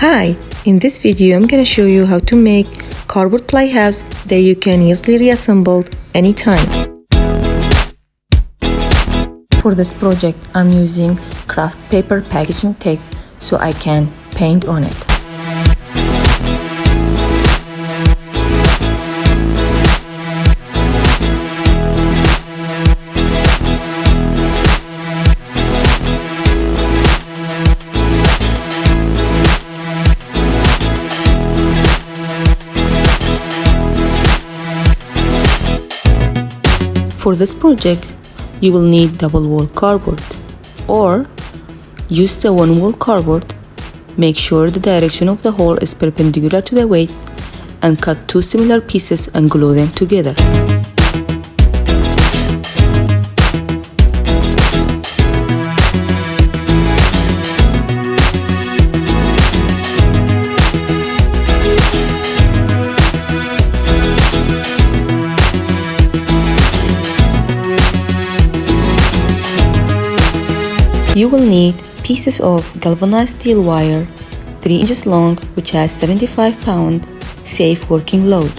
Hi, in this video I'm gonna show you how to make cardboard playhouse that you can easily reassemble anytime. For this project I'm using craft paper packaging tape so I can paint on it. For this project, you will need double wall cardboard or use the one wall cardboard. Make sure the direction of the hole is perpendicular to the weight and cut two similar pieces and glue them together. You will need pieces of galvanized steel wire 3 inches long which has 75 pound safe working load.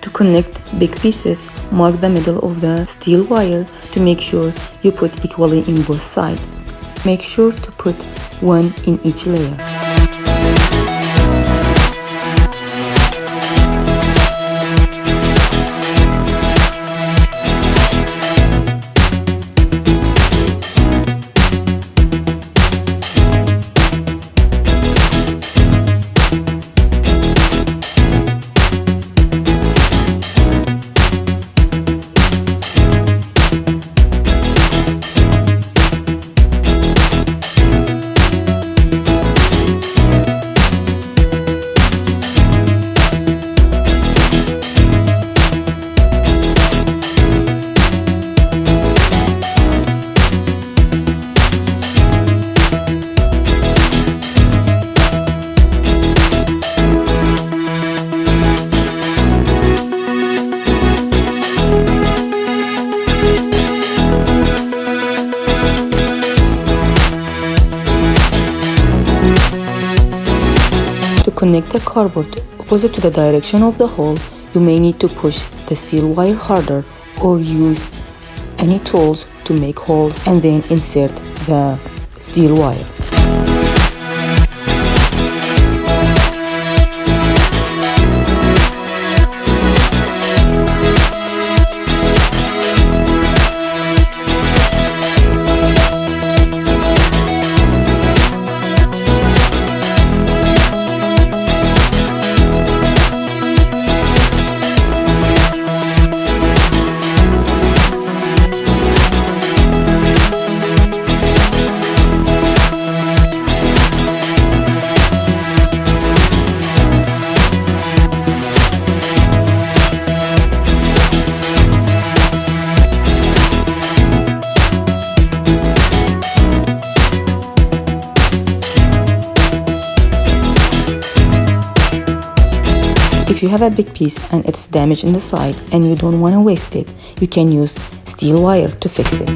To connect big pieces, mark the middle of the steel wire to make sure you put equally in both sides. Make sure to put one in each layer. To connect the cardboard opposite to the direction of the hole, you may need to push the steel wire harder or use any tools to make holes and then insert the steel wire. If you have a big piece and it's damaged in the side and you don't want to waste it, you can use steel wire to fix it.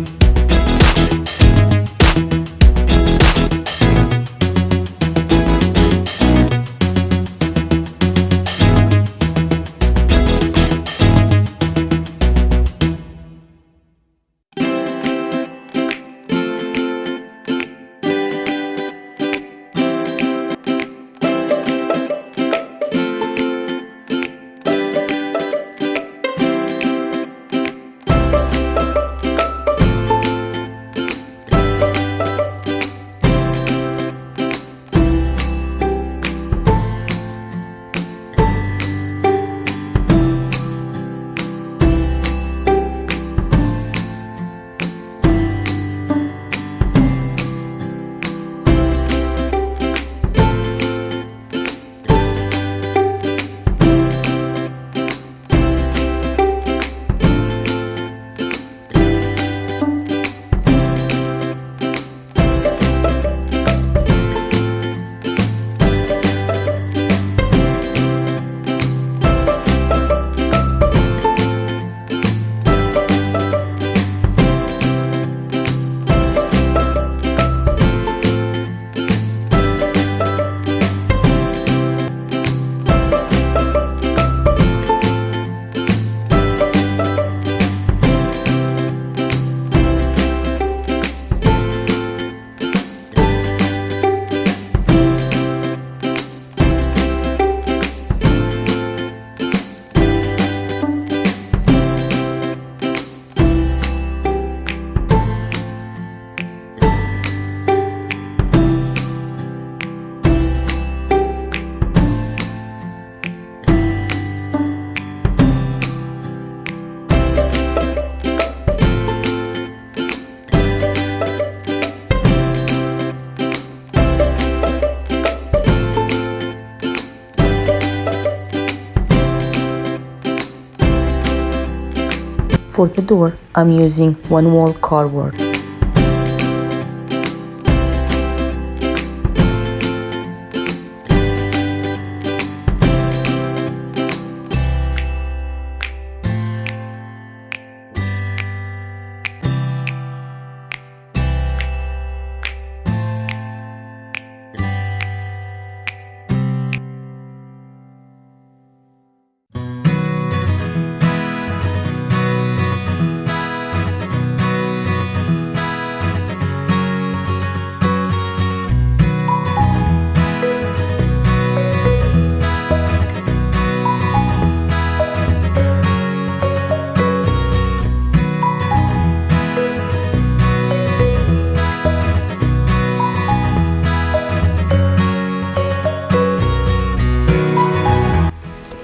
For the door, I'm using one wall cardboard.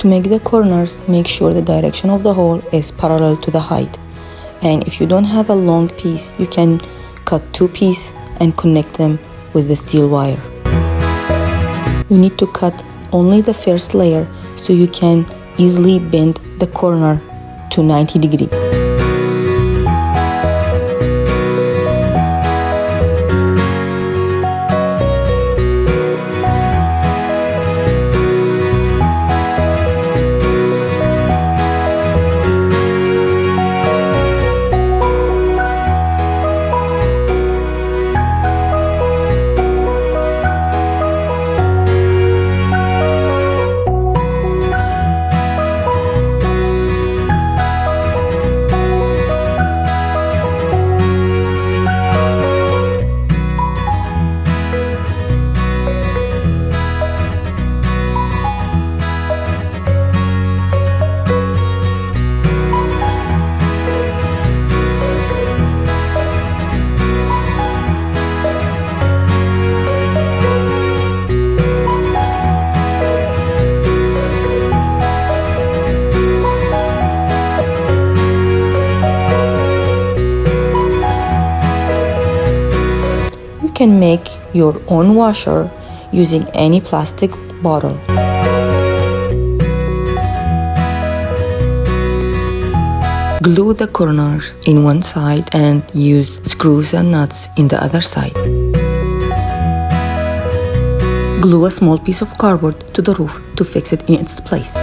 To make the corners, make sure the direction of the hole is parallel to the height. And if you don't have a long piece, you can cut two pieces and connect them with the steel wire. You need to cut only the first layer so you can easily bend the corner to 90 degrees. You can make your own washer using any plastic bottle. Glue the corners in one side and use screws and nuts in the other side. Glue a small piece of cardboard to the roof to fix it in its place.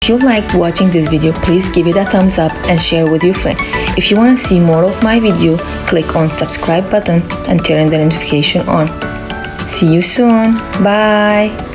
If you liked watching this video, please give it a thumbs up and share with your friend. If you want to see more of my video, click on subscribe button and turn the notification on. See you soon. Bye.